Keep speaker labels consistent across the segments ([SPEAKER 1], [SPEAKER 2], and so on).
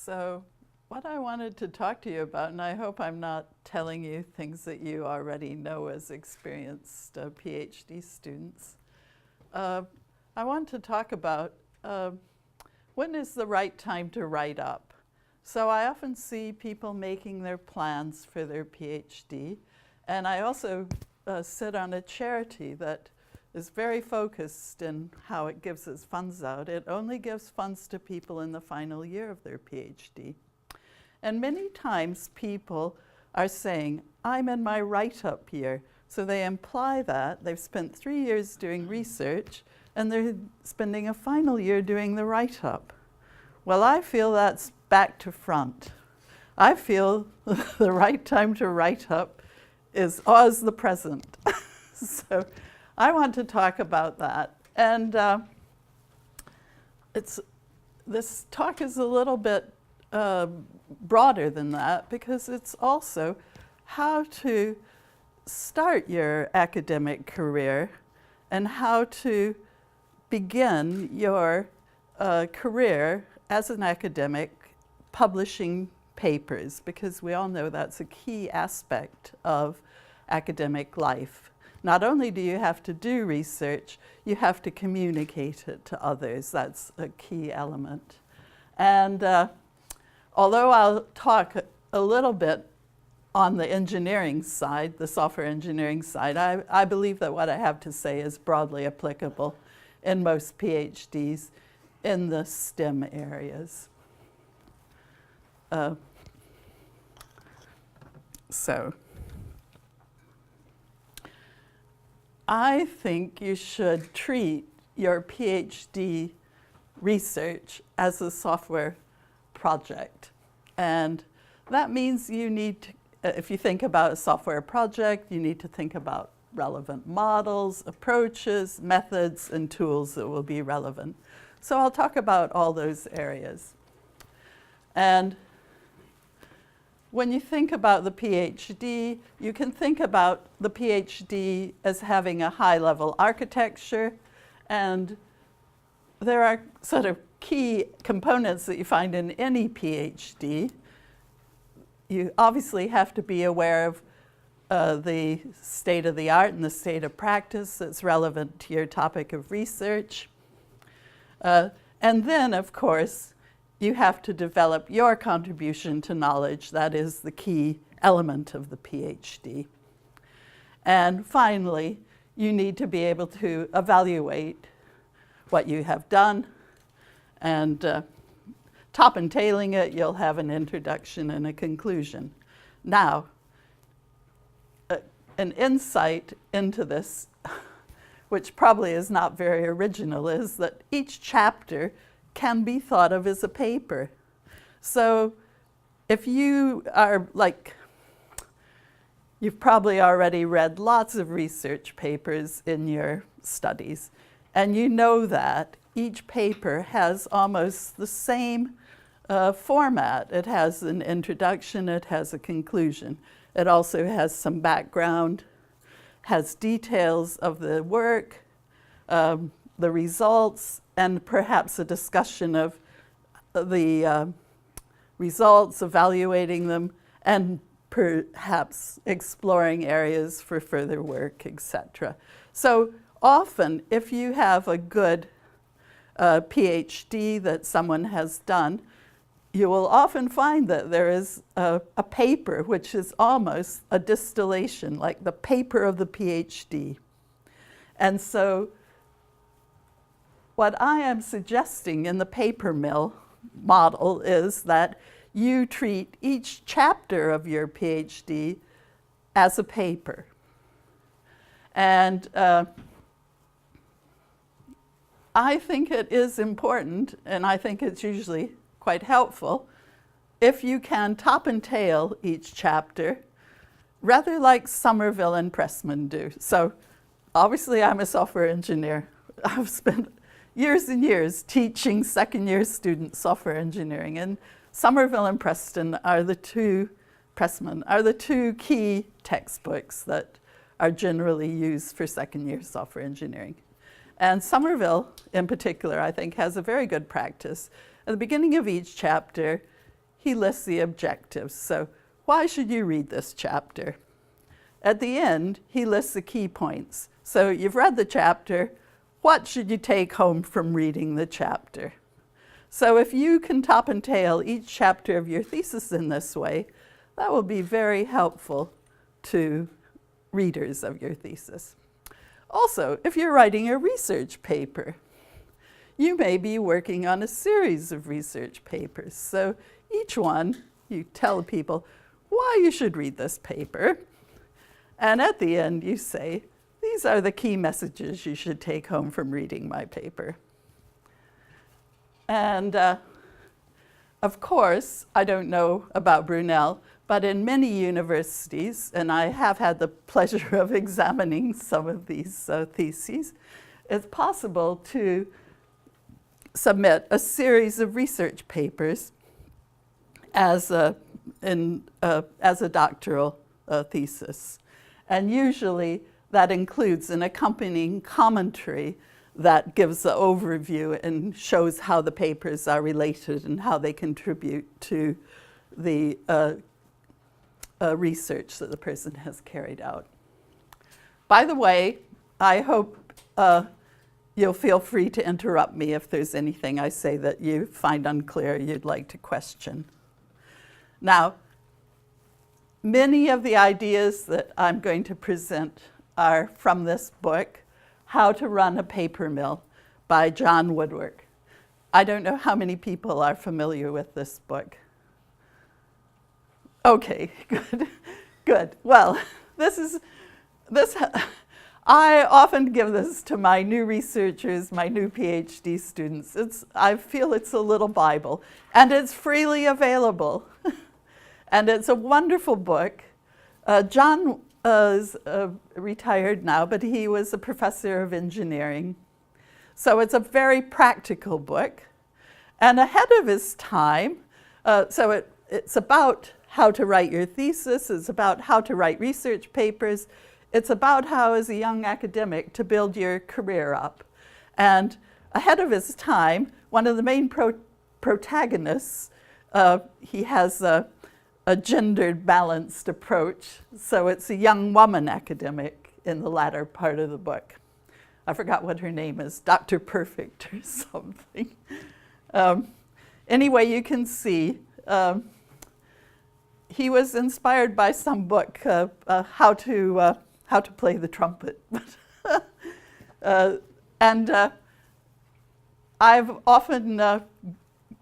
[SPEAKER 1] So what I wanted to talk to you about, and I hope I'm not telling you things that you already know as experienced PhD students, I want to talk about when is the right time to write up. So I often see people making their plans for their PhD, and I also sit on a charity that is very focused in how it gives its funds out. It only gives funds to people in the final year of their PhD. And many times people are saying, I'm in my write-up year. So they imply that they've spent 3 years doing research and they're spending a final year doing the write-up. Well, I feel that's back to front. I feel the right time to write up is always the present. So I want to talk about that. And this talk is a little bit broader than that, because it's also how to start your academic career and how to begin your career as an academic publishing papers, because we all know that's a key aspect of academic life. Not only do you have to do research, you have to communicate it to others. That's a key element. And although I'll talk a little bit on the engineering side, the software engineering side, I believe that what I have to say is broadly applicable in most PhDs in the STEM areas. So I think you should treat your PhD research as a software project. And that means you need to, if you think about a software project, you need to think about relevant models, approaches, methods, and tools that will be relevant. So I'll talk about all those areas. And when you think about the PhD, you can think about the PhD as having a high-level architecture, and there are sort of key components that you find in any PhD. You obviously have to be aware of the state of the art and the state of practice that's relevant to your topic of research. And then, of course, you have to develop your contribution to knowledge. That is the key element of the PhD. And finally, you need to be able to evaluate what you have done, and top and tailing it, you'll have an introduction and a conclusion. Now, an insight into this, which probably is not very original, is that each chapter can be thought of as a paper. So if you are you've probably already read lots of research papers in your studies, and you know that each paper has almost the same format. It has an introduction, it has a conclusion. It also has some background, has details of the work, the results, and perhaps a discussion of the results, evaluating them, and perhaps exploring areas for further work, etc. So often, if you have a good PhD that someone has done, you will often find that there is a paper which is almost a distillation, like the paper of the PhD. And so what I am suggesting in the paper mill model is that you treat each chapter of your PhD as a paper. And I think it is important, and I think it's usually quite helpful, if you can top and tail each chapter, rather like Somerville and Pressman do. So obviously I'm a software engineer. I've spent years and years teaching second-year students software engineering, and Somerville and Pressman are the two key textbooks that are generally used for second-year software engineering. And Somerville, in particular, I think, has a very good practice. At the beginning of each chapter, he lists the objectives. So why should you read this chapter? At the end, he lists the key points. So you've read the chapter. What should you take home from reading the chapter? So if you can top and tail each chapter of your thesis in this way, that will be very helpful to readers of your thesis. Also, if you're writing a research paper, you may be working on a series of research papers. So each one, you tell people why you should read this paper. And at the end, you say, these are the key messages you should take home from reading my paper. And of course, I don't know about Brunel, but in many universities, and I have had the pleasure of examining some of these theses, it's possible to submit a series of research papers as a doctoral thesis. And usually that includes an accompanying commentary that gives the overview and shows how the papers are related and how they contribute to the research that the person has carried out. By the way, I hope you'll feel free to interrupt me if there's anything I say that you find unclear you'd like to question. Now, many of the ideas that I'm going to present are from this book, How to Run a Paper Mill by John Woodward. I don't know how many people are familiar with this book. Okay, good, good. Well, I often give this to my new researchers, my new PhD students. I feel it's a little Bible, and it's freely available. And it's a wonderful book. John is retired now, but he was a professor of engineering. So it's a very practical book and ahead of his time. It's about how to write your thesis. It's about how to write research papers. It's about how, as a young academic, to build your career up. And ahead of his time, one of the main protagonists, he has a gendered balanced approach. So it's a young woman academic in the latter part of the book. I forgot what her name is, Dr. Perfect or something. Anyway, you can see he was inspired by some book, how to play the trumpet. And I've often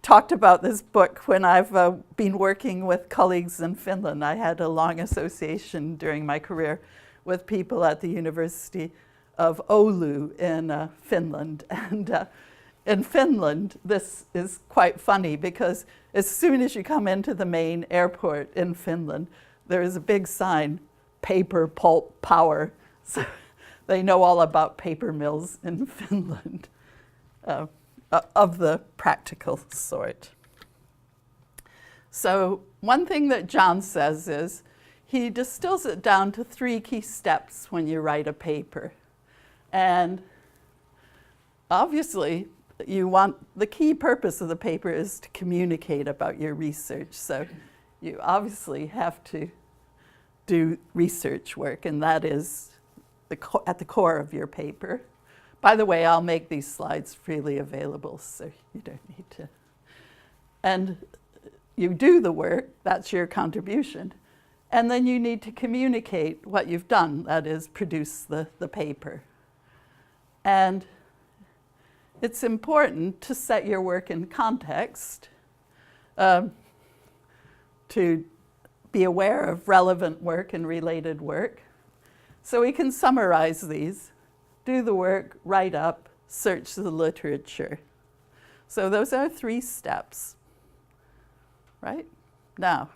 [SPEAKER 1] talked about this book when I've been working with colleagues in Finland. I had a long association during my career with people at the University of Oulu in Finland. And in Finland, this is quite funny because as soon as you come into the main airport in Finland, there is a big sign, paper, pulp, power. So they know all about paper mills in Finland. Of the practical sort. So one thing that John says is he distills it down to 3 key steps when you write a paper. And obviously, the key purpose of the paper is to communicate about your research. So you obviously have to do research work, and that is at the core of your paper. By the way, I'll make these slides freely available, so you don't need to. And you do the work, that's your contribution. And then you need to communicate what you've done, that is, produce the paper. And it's important to set your work in context, to be aware of relevant work and related work. So we can summarize these. Do the work, write up, search the literature. So those are 3 steps, right? Now,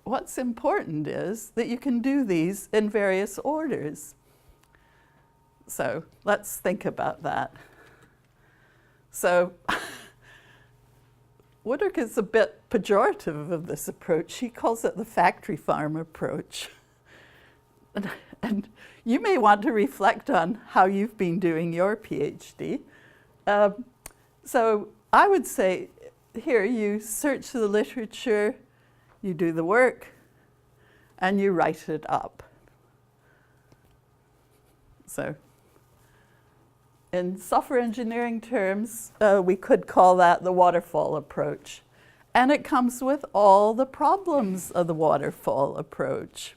[SPEAKER 1] what's important is that you can do these in various orders. So let's think about that. So Woodward is a bit pejorative of this approach. He calls it the factory farm approach. And you may want to reflect on how you've been doing your PhD. So I would say here you search the literature, you do the work, and you write it up. So in software engineering terms, we could call that the waterfall approach. And it comes with all the problems of the waterfall approach.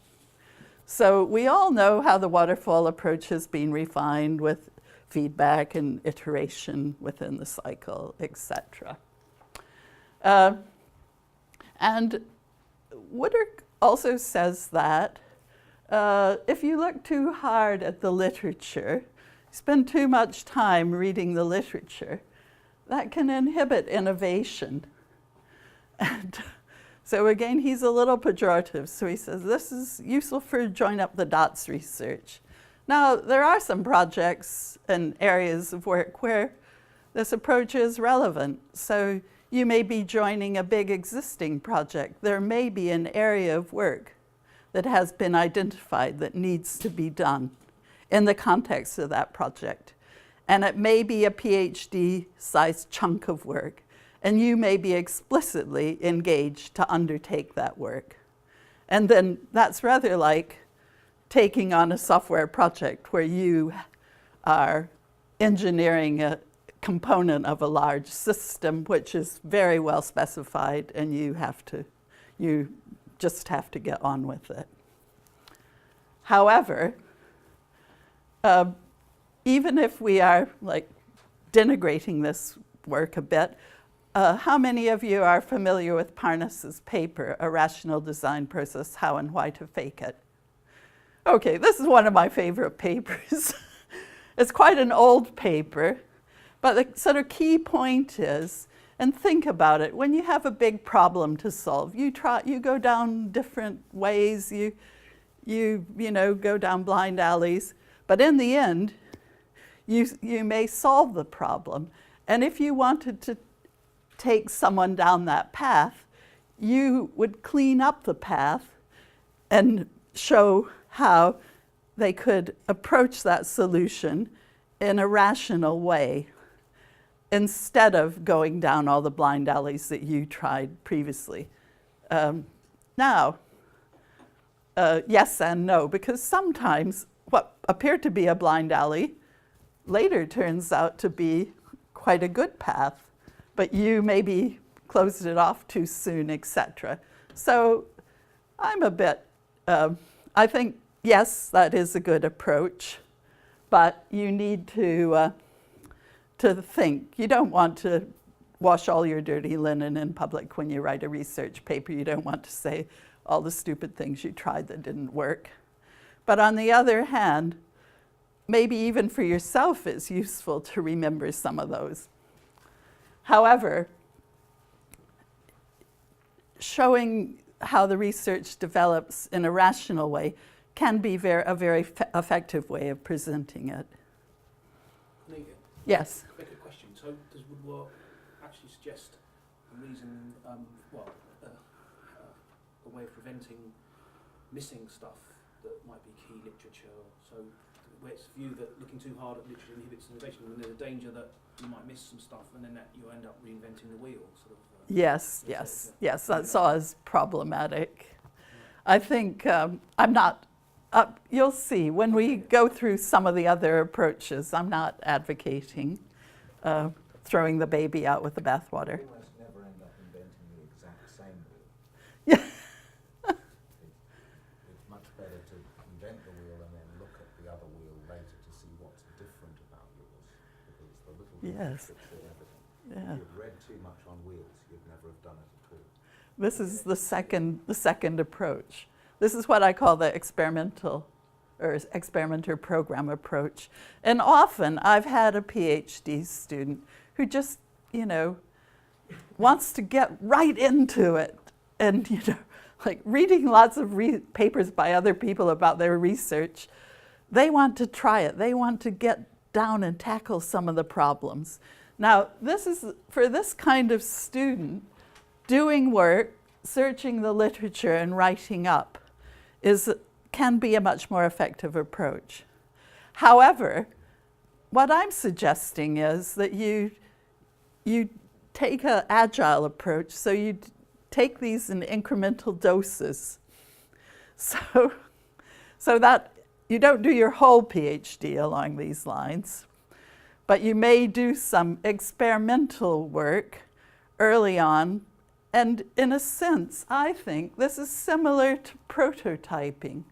[SPEAKER 1] So we all know how the waterfall approach has been refined with feedback and iteration within the cycle, etc. And Woodard also says that if you look too hard at the literature, spend too much time reading the literature, that can inhibit innovation. And so again, he's a little pejorative. So he says, this is useful for join up the dots research. Now, there are some projects and areas of work where this approach is relevant. So you may be joining a big existing project. There may be an area of work that has been identified that needs to be done in the context of that project. And it may be a PhD-sized chunk of work. And you may be explicitly engaged to undertake that work. And then that's rather like taking on a software project where you are engineering a component of a large system which is very well specified, and you just have to get on with it. However, even if we are like denigrating this work a bit, how many of you are familiar with Parnas's paper, A Rational Design Process, How and Why to Fake It? Okay, this is one of my favorite papers. It's quite an old paper, but the sort of key point is, and think about it, when you have a big problem to solve, you go down different ways, you go down blind alleys, but in the end, you may solve the problem. And if you wanted to take someone down that path, you would clean up the path and show how they could approach that solution in a rational way instead of going down all the blind alleys that you tried previously. Now, yes and no, because sometimes what appeared to be a blind alley later turns out to be quite a good path, but you maybe closed it off too soon, etc. So I'm a bit, I think, yes, that is a good approach, but you need to think. You don't want to wash all your dirty linen in public when you write a research paper. You don't want to say all the stupid things you tried that didn't work. But on the other hand, maybe even for yourself, it's useful to remember some of those. However, showing how the research develops in a rational way can be a very effective way of presenting it. Yes?
[SPEAKER 2] Quick question. So does Woodward actually suggest a reason, a way of preventing missing stuff that might be key literature? So where it's viewed that looking too hard at literature inhibits innovation, and there's a danger that you might miss some stuff and then that you end up reinventing the wheel. Sort of,
[SPEAKER 1] yes, that saw as problematic. I think I'm not, you'll see when we go through some of the other approaches, I'm not advocating throwing the baby out with the bathwater.
[SPEAKER 3] You almost never end up inventing the exact same wheel.
[SPEAKER 1] Yeah.
[SPEAKER 3] It's much better to invent the wheel and then look at the other wheel later to see what's different about yours, because the little
[SPEAKER 1] Yes.
[SPEAKER 3] tricks are evident.
[SPEAKER 1] Yeah.
[SPEAKER 3] If you've read too much on wheels, you'd never have done it at all.
[SPEAKER 1] This is the second approach. This is what I call the experimenter program approach. And often I've had a PhD student who just, wants to get right into it. And, like reading lots of papers by other people about their research, they want to try it. They want to get down and tackle some of the problems. Now, this is, for this kind of student, doing work, searching the literature and writing up can be a much more effective approach. However, what I'm suggesting is that you take an agile approach. So you take these in incremental doses. So that you don't do your whole PhD along these lines, but you may do some experimental work early on. And in a sense, I think this is similar to prototyping.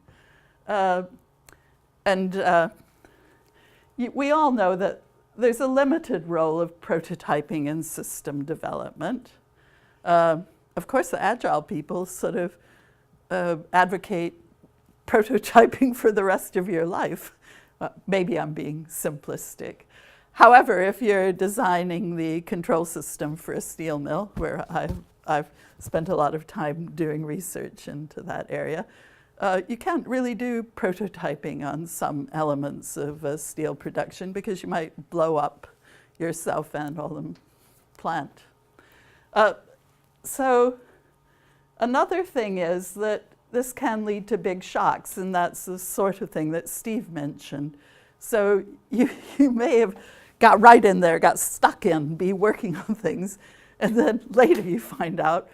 [SPEAKER 1] We all know that there's a limited role of prototyping in system development. Of course, the agile people sort of advocate prototyping for the rest of your life. Maybe I'm being simplistic. However, if you're designing the control system for a steel mill, where I've spent a lot of time doing research into that area, you can't really do prototyping on some elements of steel production because you might blow up yourself and all the plant. So another thing is that this can lead to big shocks, and that's the sort of thing that Steve mentioned. So you may have got right in there, got stuck in, be working on things, and then later you find out,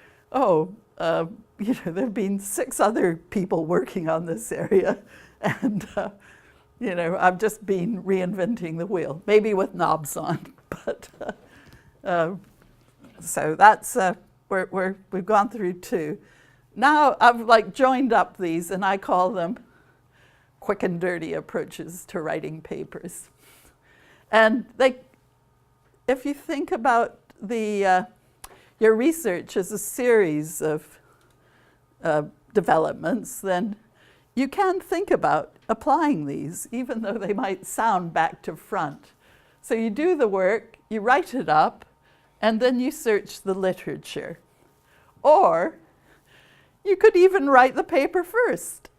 [SPEAKER 1] there have been 6 other people working on this area, and I've just been reinventing the wheel, maybe with knobs on, but so that's we've gone through 2. Now I've joined up these, and I call them quick and dirty approaches to writing papers. And if you think about your research as a series of developments, then you can think about applying these, even though they might sound back to front. So you do the work, you write it up, and then you search the literature. Or you could even write the paper first,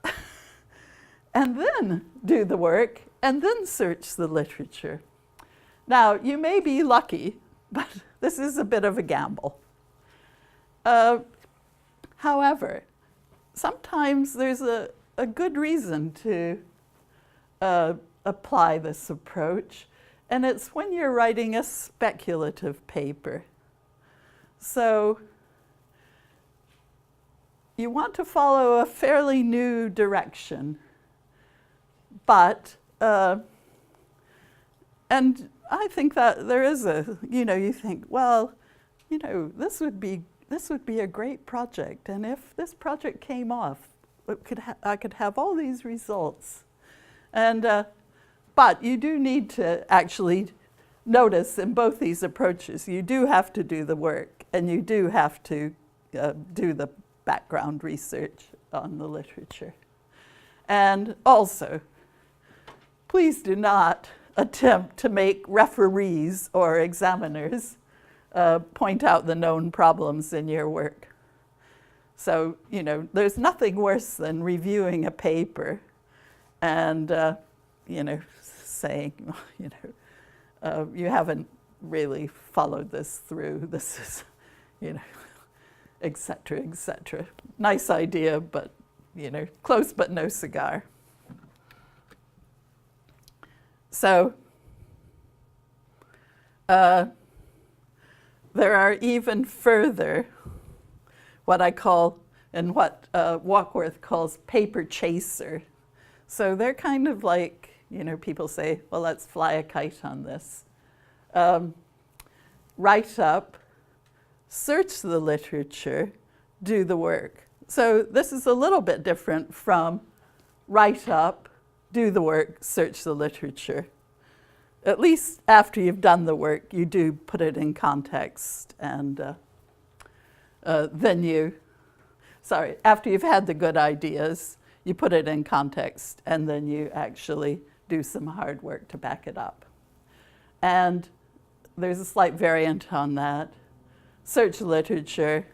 [SPEAKER 1] and then do the work, and then search the literature. Now, you may be lucky, but this is a bit of a gamble. However, sometimes there's a good reason to apply this approach, and it's when you're writing a speculative paper. So you want to follow a fairly new direction, but, and I think that there is you think, well, this would be a great project, and if this project came off, I could have all these results. And, but you do need to actually notice in both these approaches, you do have to do the work, and you do have to do the background research on the literature. And also, please do not attempt to make referees or examiners point out the known problems in your work. So, there's nothing worse than reviewing a paper and, saying, you haven't really followed this through. This is, et cetera, et cetera. Nice idea, but, close but no cigar. So, there are even further what I call, and what Walkworth calls paper chaser. So they're kind of like, people say, well, let's fly a kite on this. Write up, search the literature, do the work. So this is a little bit different from write up, do the work, search the literature. At least after you've done the work, you do put it in context, and after you've had the good ideas, you put it in context, and then you actually do some hard work to back it up. And there's a slight variant on that. Search literature,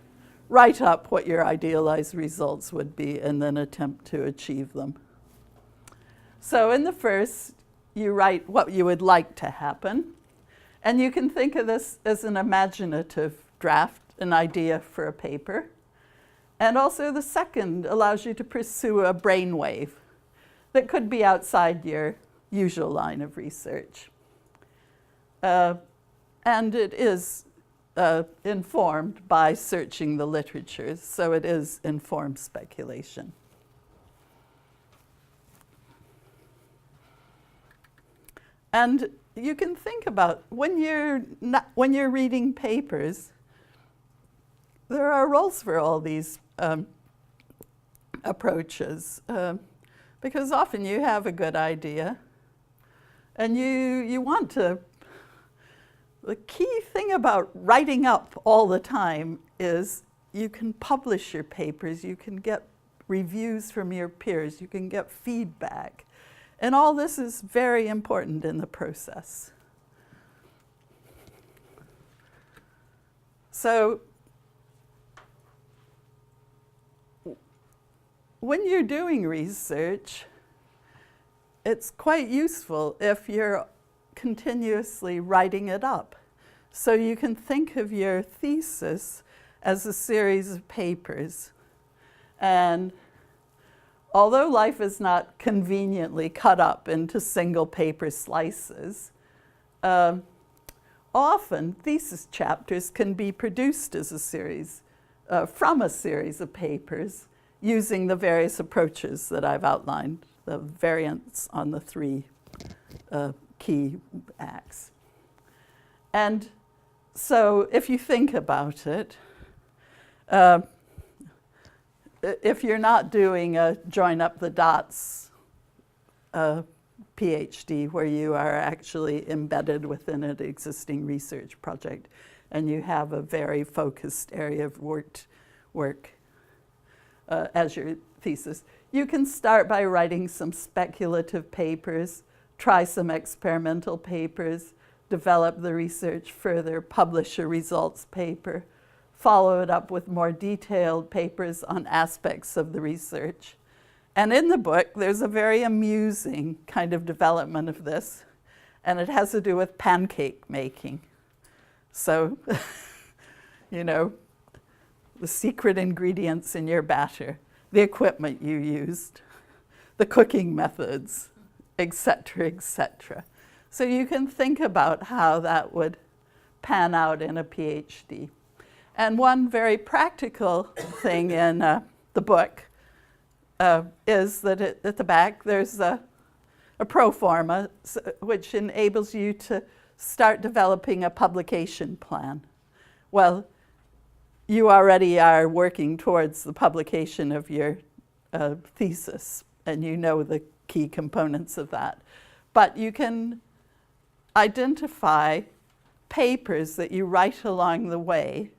[SPEAKER 1] write up what your idealized results would be, and then attempt to achieve them. So in the first, you write what you would like to happen, and you can think of this as an imaginative draft, an idea for a paper. And also the second allows you to pursue a brainwave that could be outside your usual line of research. And it is informed by searching the literature, so it is informed speculation. And you can think about when you're reading papers, there are roles for all these approaches, because often you have a good idea, and you want to. The key thing about writing up all the time is you can publish your papers, you can get reviews from your peers, you can get feedback. And all this is very important in the process. So when you're doing research, it's quite useful if you're continuously writing it up. So you can think of your thesis as a series of papers. And although life is not conveniently cut up into single paper slices, often thesis chapters can be produced as a series, from a series of papers, using the various approaches that I've outlined, the variants on the three key acts. And so if you think about it, if you're not doing a join up the dots PhD where you are actually embedded within an existing research project and you have a very focused area of work as your thesis, you can start by writing some speculative papers, try some experimental papers, develop the research further, publish a results paper, follow it up with more detailed papers on aspects of the research. And in the book, there's a very amusing kind of development of this, and it has to do with pancake making. So, you know, the secret ingredients in your batter, the equipment you used, the cooking methods, etc., etc. So you can think about how that would pan out in a PhD. And one very practical thing in the book is that at the back there's a pro forma which enables you to start developing a publication plan. Well, you already are working towards the publication of your thesis, and you know the key components of that. But you can identify papers that you write along the way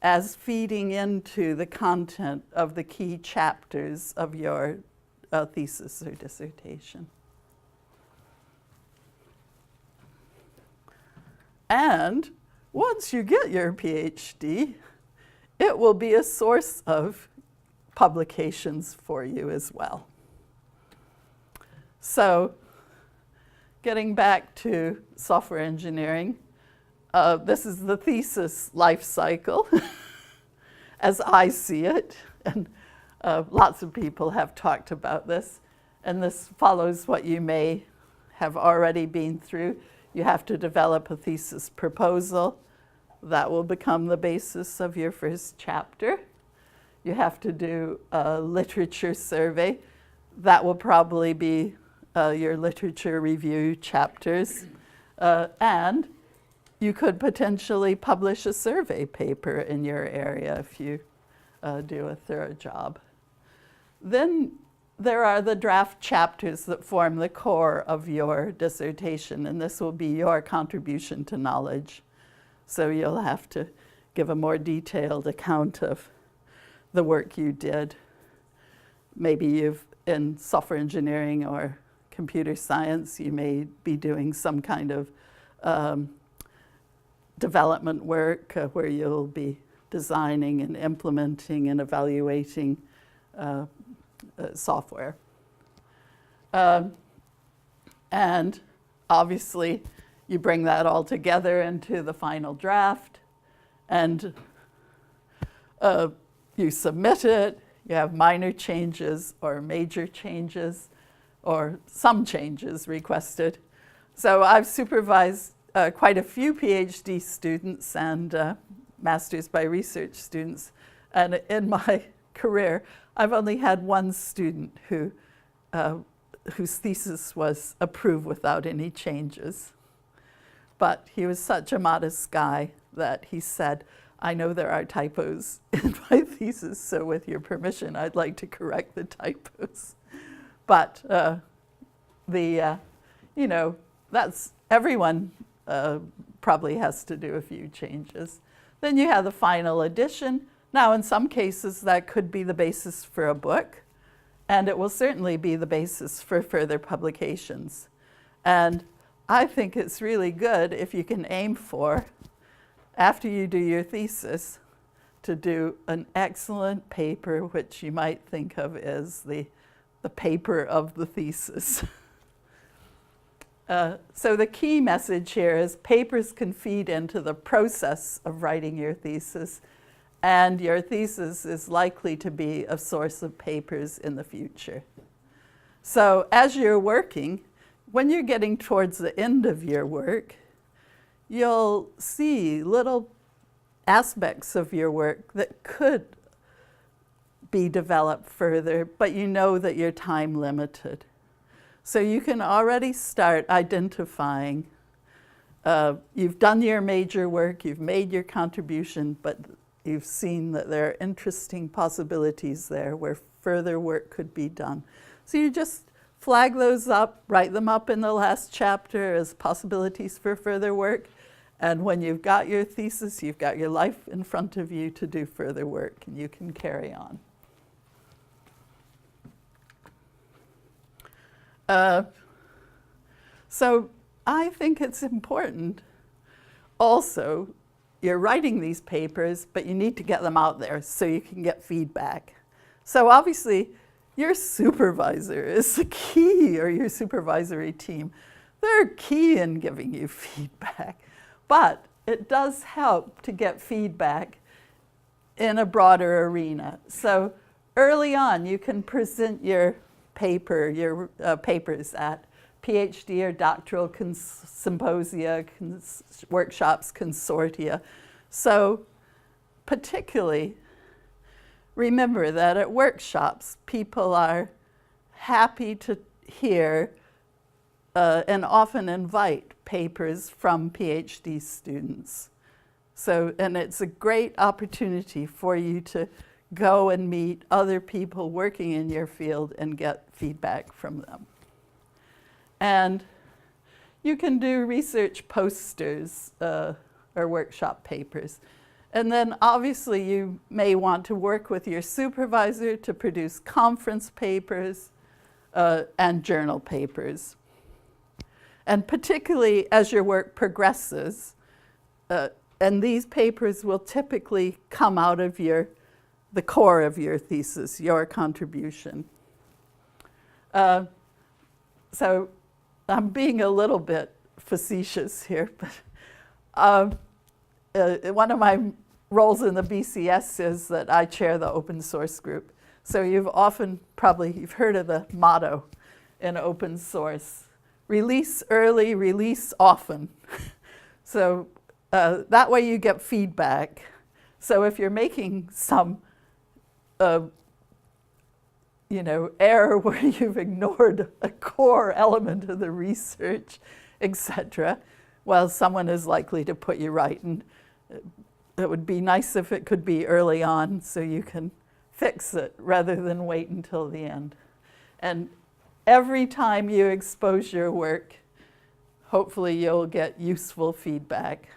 [SPEAKER 1] as feeding into the content of the key chapters of your thesis or dissertation. And once you get your PhD, it will be a source of publications for you as well. So, getting back to software engineering, this is the thesis life cycle as I see it, and lots of people have talked about this, and this follows what you may have already been through. You have to develop a thesis proposal. That will become the basis of your first chapter. You have to do a literature survey. That will probably be your literature review chapters. And you could potentially publish a survey paper in your area if you do a thorough job. Then there are the draft chapters that form the core of your dissertation, and this will be your contribution to knowledge. So you'll have to give a more detailed account of the work you did. Maybe in software engineering or computer science, you may be doing some kind of development work where you'll be designing and implementing and evaluating software. And obviously, you bring that all together into the final draft, and you submit it. You have minor changes or major changes or some changes requested. So I've supervised quite a few PhD students and Masters by Research students. And in my career, I've only had one student whose thesis was approved without any changes. But he was such a modest guy that he said, I know there are typos in my thesis, so with your permission, I'd like to correct the typos. But you know, that's everyone probably has to do a few changes. Then you have the final edition. Now, in some cases, that could be the basis for a book, and it will certainly be the basis for further publications. And I think it's really good if you can aim for, after you do your thesis, to do an excellent paper, which you might think of as the paper of the thesis. So the key message here is papers can feed into the process of writing your thesis, and your thesis is likely to be a source of papers in the future. So as you're working, when you're getting towards the end of your work, you'll see little aspects of your work that could be developed further, but you know that you're time limited. So you can already start identifying, you've done your major work, you've made your contribution, but you've seen that there are interesting possibilities there where further work could be done. So you just flag those up, write them up in the last chapter as possibilities for further work. And when you've got your thesis, you've got your life in front of you to do further work, and you can carry on. So I think it's important also, you're writing these papers, but you need to get them out there so you can get feedback. So obviously, your supervisor is the key, or your supervisory team. They're key in giving you feedback. But it does help to get feedback in a broader arena. So early on, you can present your papers at PhD or doctoral symposia, workshops, consortia. So particularly, remember that at workshops, people are happy to hear and often invite papers from PhD students. So, and it's a great opportunity for you to go and meet other people working in your field and get feedback from them. And you can do research posters or workshop papers. And then obviously you may want to work with your supervisor to produce conference papers and journal papers. And particularly as your work progresses, and these papers will typically come out of the core of your thesis, your contribution. So I'm being a little bit facetious here, but one of my roles in the BCS is that I chair the open source group. So you've heard of the motto in open source: release early, release often. So that way you get feedback. So if you're making some error where you've ignored a core element of the research, etc., well, someone is likely to put you right. And it would be nice if it could be early on so you can fix it rather than wait until the end. And every time you expose your work, hopefully you'll get useful feedback.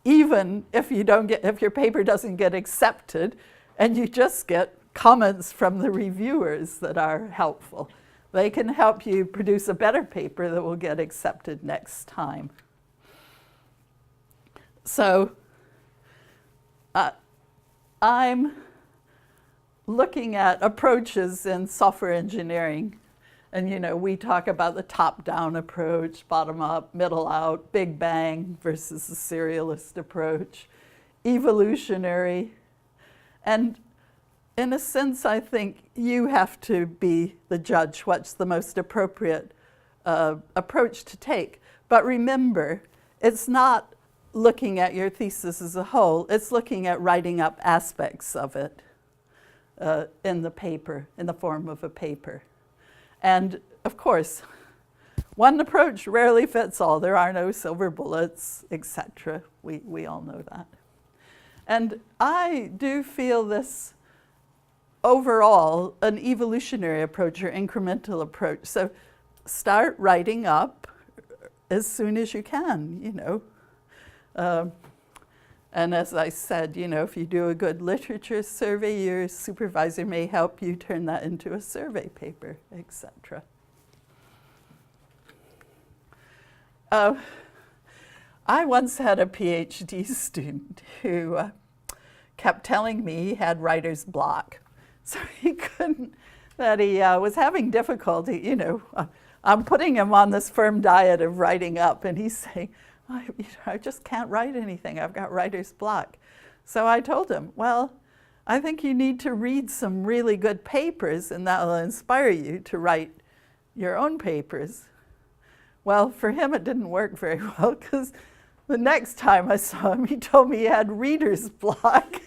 [SPEAKER 1] Even if your paper doesn't get accepted and you just get comments from the reviewers that are helpful. They can help you produce a better paper that will get accepted next time. So I'm looking at approaches in software engineering. And we talk about the top-down approach, bottom-up, middle-out, big bang versus the serialist approach, evolutionary. And in a sense, I think you have to be the judge what's the most appropriate approach to take. But remember, it's not looking at your thesis as a whole, it's looking at writing up aspects of it in the paper, in the form of a paper. And of course, one approach rarely fits all. There are no silver bullets, etc. We all know that. And I do feel this overall an evolutionary approach or incremental approach. So start writing up as soon as you can, you know. And as I said, you know, if you do a good literature survey, your supervisor may help you turn that into a survey paper, etc. I once had a PhD student who kept telling me he had writer's block. So he couldn't, that he was having difficulty, you know. I'm putting him on this firm diet of writing up, and he's saying, I just can't write anything. I've got writer's block. So I told him, well, I think you need to read some really good papers, and that will inspire you to write your own papers. Well, for him, it didn't work very well, because the next time I saw him, he told me he had reader's block.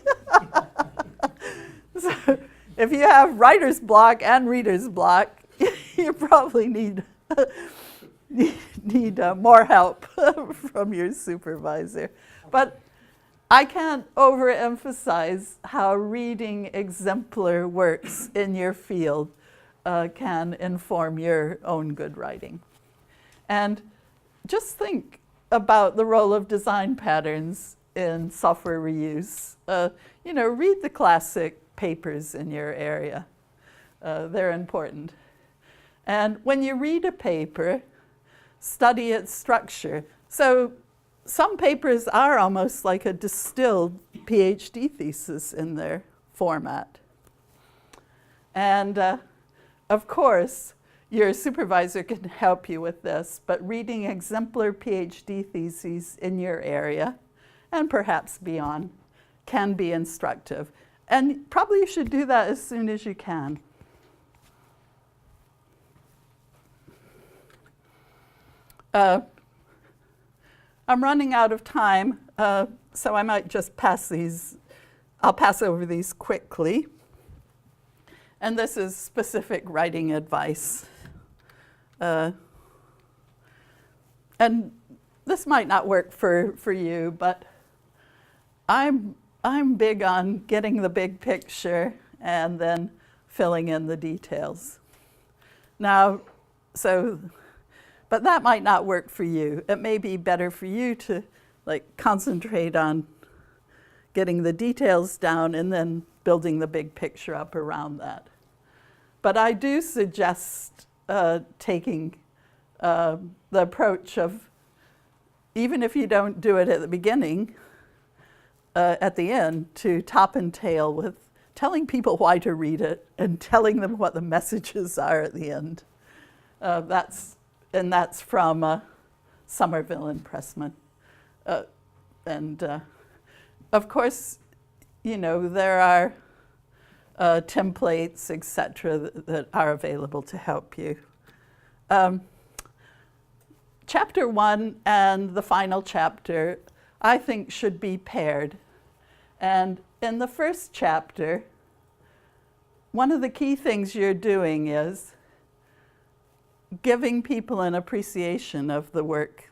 [SPEAKER 1] So if you have writer's block and reader's block, you probably need more help from your supervisor. But I can't overemphasize how reading exemplar works in your field can inform your own good writing. And just think about the role of design patterns in software reuse. You know, read the classic papers in your area. They're important. And when you read a paper, study its structure. So some papers are almost like a distilled PhD thesis in their format. And of course, your supervisor can help you with this, but reading exemplar PhD theses in your area, and perhaps beyond, can be instructive. And probably you should do that as soon as you can. I'm running out of time, so I might just pass these. I'll pass over these quickly. And this is specific writing advice. And this might not work for you, but I'm big on getting the big picture and then filling in the details. Now, but that might not work for you. It may be better for you to concentrate on getting the details down and then building the big picture up around that. But I do suggest taking the approach of, even if you don't do it at the beginning, at the end, to top and tail with telling people why to read it and telling them what the messages are at the end. That's from Somerville and Pressman. Of course, you know, there are templates, etc., that are available to help you. Chapter 1 and the final chapter, I think, should be paired. And in the first chapter, one of the key things you're doing is giving people an appreciation of the work,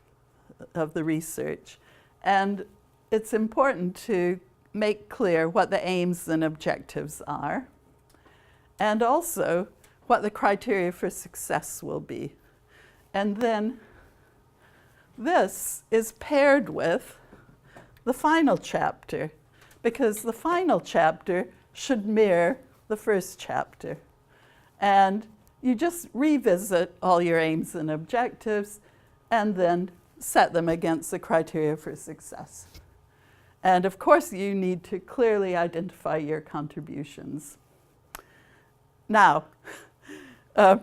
[SPEAKER 1] of the research. And it's important to make clear what the aims and objectives are, and also what the criteria for success will be. And then this is paired with the final chapter, because the final chapter should mirror the first chapter. And you just revisit all your aims and objectives and then set them against the criteria for success. And of course, you need to clearly identify your contributions. Now, I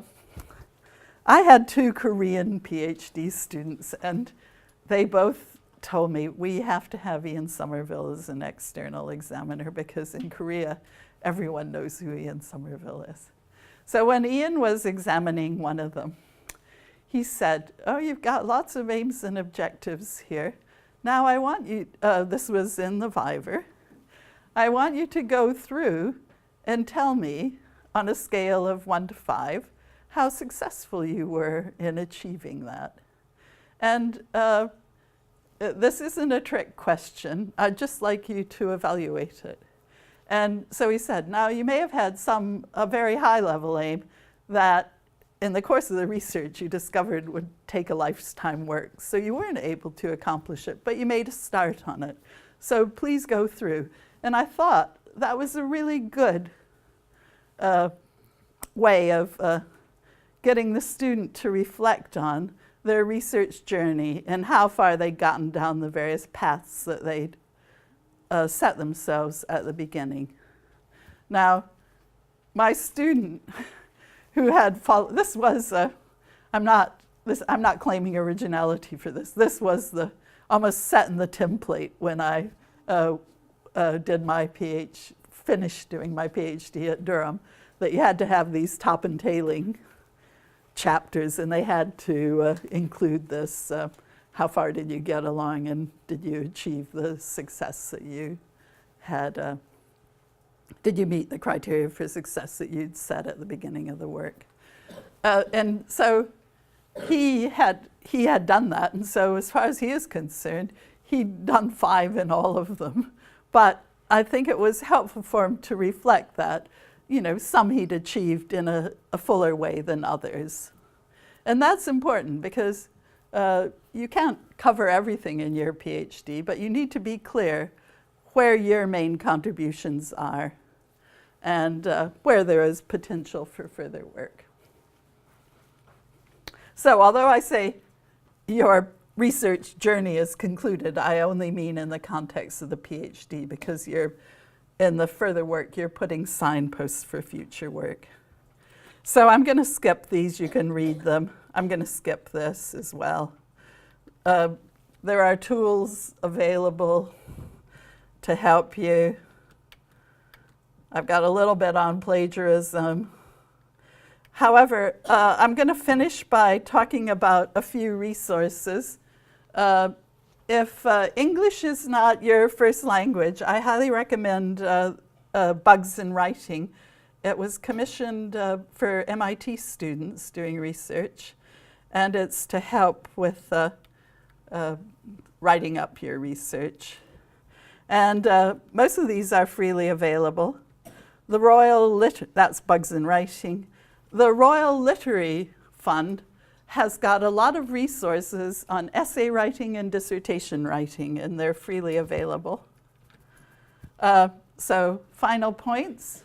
[SPEAKER 1] had 2 Korean PhD students, and they both told me, we have to have Ian Somerville as an external examiner, because in Korea, everyone knows who Ian Somerville is. So when Ian was examining one of them, he said, oh, you've got lots of aims and objectives here. Now I want you, this was in the Viver, I want you to go through and tell me on a scale of 1 to 5 how successful you were in achieving that. And this isn't a trick question. I'd just like you to evaluate it. And so he said, now you may have had a very high level aim that in the course of the research you discovered would take a lifetime work. So you weren't able to accomplish it, but you made a start on it. So please go through. And I thought that was a really good way of getting the student to reflect on their research journey and how far they'd gotten down the various paths that they'd set themselves at the beginning. Now, my student who had followed, this was, I'm not claiming originality for this. This was almost set in the template when I finished doing my PhD at Durham, that you had to have these top entailing chapters, and they had to include this, how far did you get along and did you achieve the success that you had, did you meet the criteria for success that you'd set at the beginning of the work? And so he had done that, and so as far as he is concerned, he'd done 5 in all of them. But I think it was helpful for him to reflect that, you know, some he'd achieved in a fuller way than others. And that's important because you can't cover everything in your PhD, but you need to be clear where your main contributions are and where there is potential for further work. So although I say your research journey is concluded, I only mean in the context of the PhD, because in the further work, you're putting signposts for future work. So I'm going to skip these. You can read them. I'm going to skip this as well. There are tools available to help you. I've got a little bit on plagiarism. However, I'm going to finish by talking about a few resources. If English is not your first language, I highly recommend Bugs in Writing. It was commissioned for MIT students doing research, and it's to help with writing up your research. And most of these are freely available. That's Bugs in Writing. The Royal Literary Fund has got a lot of resources on essay writing and dissertation writing, and they're freely available. So final points.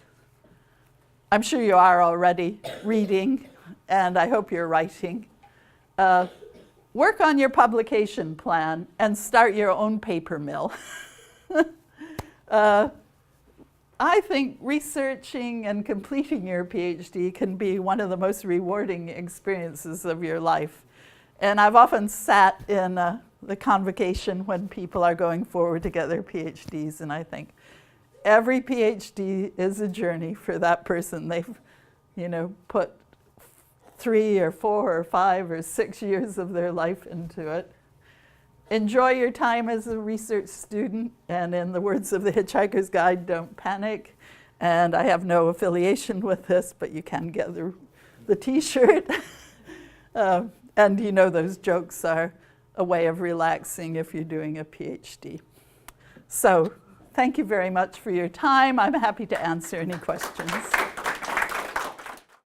[SPEAKER 1] I'm sure you are already reading, and I hope you're writing. Work on your publication plan and start your own paper mill. I think researching and completing your PhD can be one of the most rewarding experiences of your life. And I've often sat in the convocation when people are going forward to get their PhDs, and I think every PhD is a journey for that person. They've, put 3 or 4 or 5 or 6 years of their life into it. Enjoy your time as a research student, and in the words of the Hitchhiker's Guide, don't panic. And I have no affiliation with this, but you can get the t-shirt. And those jokes are a way of relaxing if you're doing a PhD. So thank you very much for your time. I'm happy to answer any questions.